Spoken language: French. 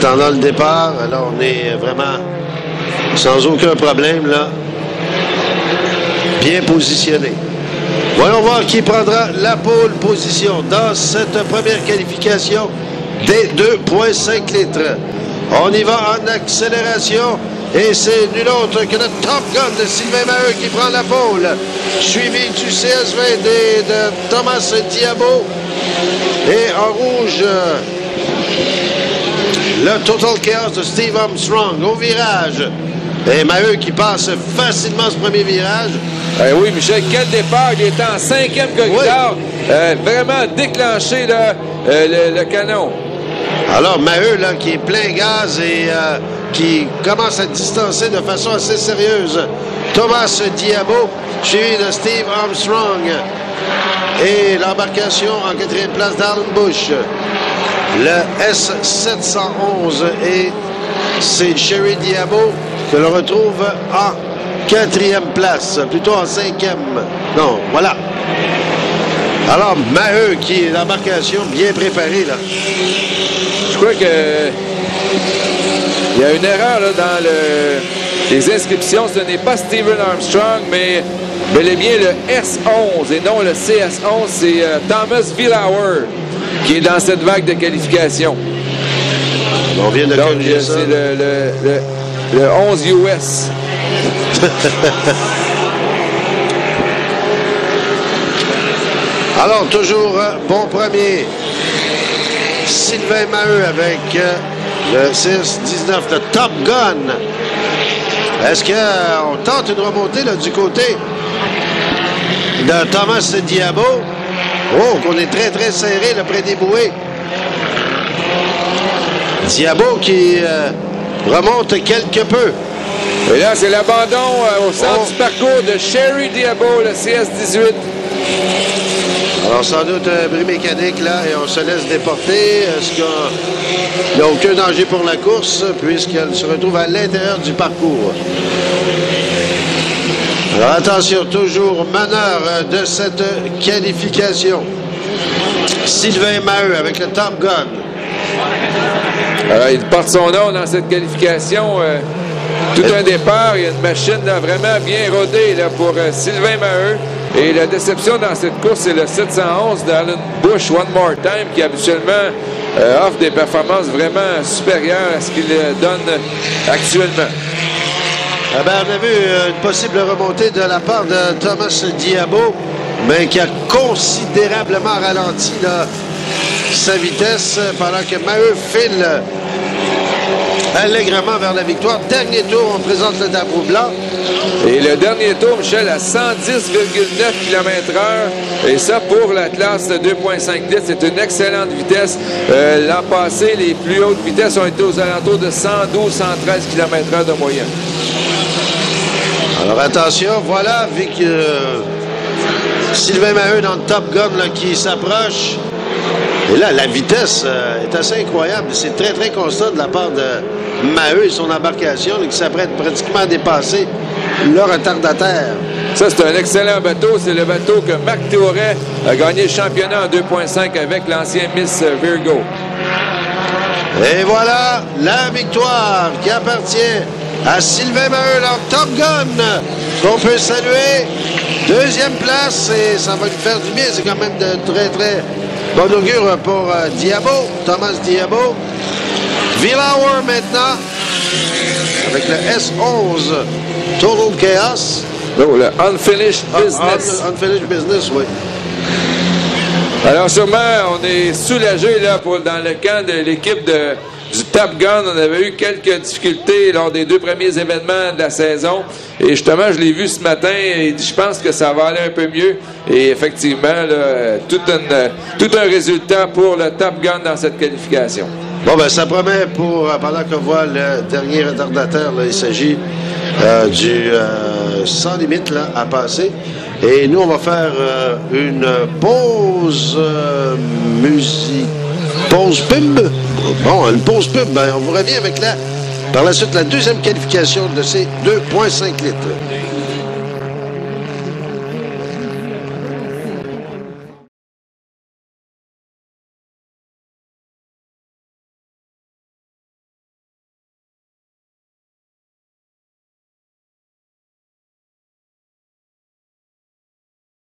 attendant le départ, alors on est vraiment sans aucun problème, là. Bien positionné. Voyons voir qui prendra la pole position dans cette première qualification des 2,5 litres. On y va en accélération et c'est nul autre que le Top Gun de Sylvain Maheu qui prend la pole, suivi du CS20 de Thomas Diabo et en rouge le Total Chaos de Steve Armstrong au virage. Et Maheu qui passe facilement ce premier virage. Oui, Michel, quel départ. Il est en 5e corridor. Oui. Vraiment déclenché là, le canon. Alors Maheu là, qui est plein gaz et qui commence à distancer de façon assez sérieuse Thomas Diabo, suivi de Steve Armstrong. Et l'embarcation en 4e place d'Alan Bush. Le S711 et c'est Sherry Diabo que l'on retrouve en 4e place, plutôt en 5e. Non, voilà. Alors, Maheu qui est l'embarcation bien préparée, là. Je crois que il y a une erreur là, dans les inscriptions. Ce n'est pas Stephen Armstrong, mais bel et bien le S11 et non le CS11. C'est Thomas Villauer qui est dans cette vague de qualification. On vient de corriger ça. C'est le 11 US. Alors, toujours bon premier. Sylvain Maheu avec le 6-19 de Top Gun. Est-ce qu'on tente une remontée là, du côté de Thomas Diabo? Oh, qu'on est très, très serré là, près des bouées. Diabo qui remonte quelque peu. Et là, c'est l'abandon au centre du parcours de Sherry Diabo, le CS18. Alors, sans doute un bris mécanique, là, et on se laisse déporter. Est-ce qu'il n'y a aucun danger pour la course, puisqu'elle se retrouve à l'intérieur du parcours? Alors, attention, toujours meneur de cette qualification. Sylvain Maheu avec le Top Gun. Alors, il porte son nom dans cette qualification. Tout un départ. Il y a une machine là, vraiment bien rodée là, pour Sylvain Maheu. Et la déception dans cette course, c'est le 711 d'Alan Bush, One More Time, qui habituellement offre des performances vraiment supérieures à ce qu'il donne actuellement. Eh bien, on a vu une possible remontée de la part de Thomas Diabo, mais qui a considérablement ralenti là, sa vitesse pendant que Maheu file allègrement vers la victoire. Dernier tour, on présente le tableau blanc. Et le dernier tour, Michel, à 110,9 km/h. Et ça, pour la classe 2,5 litres, c'est une excellente vitesse. L'an passé, les plus hautes vitesses ont été aux alentours de 112-113 km/h de moyenne. Alors attention, voilà, vu que Sylvain Maheu dans le Top Gun là, qui s'approche. Et là, la vitesse est assez incroyable. C'est très, très constant de la part de Maheu et son embarcation là, qui s'apprête pratiquement à dépasser le retardataire. Ça, c'est un excellent bateau. C'est le bateau que Marc Théoret a gagné le championnat en 2,5 avec l'ancien Miss Virgo. Et voilà la victoire qui appartient à Sylvain Maheu dans Top Gun, qu'on peut saluer. Deuxième place, et ça va lui faire du bien. C'est quand même de très, très bon augure pour Diabo, Thomas Diabo. Villauer maintenant, avec le S11 Total Chaos. Oh, le Unfinished Business. Unfinished Business, oui. Alors sûrement, on est soulagé là, dans le camp de l'équipe du Top Gun. On avait eu quelques difficultés lors des 2 premiers événements de la saison. Et justement, je l'ai vu ce matin et je pense que ça va aller un peu mieux. Et effectivement, là, tout un résultat pour le Top Gun dans cette qualification. Bon, ben ça promet pour, pendant qu'on voit le dernier retardataire, là, il s'agit du sans limite là, à passer. Et nous, on va faire une pause musique. Pause pub. Bon, une pause pub. Ben, on vous revient avec par la suite la deuxième qualification de ces 2,5 litres.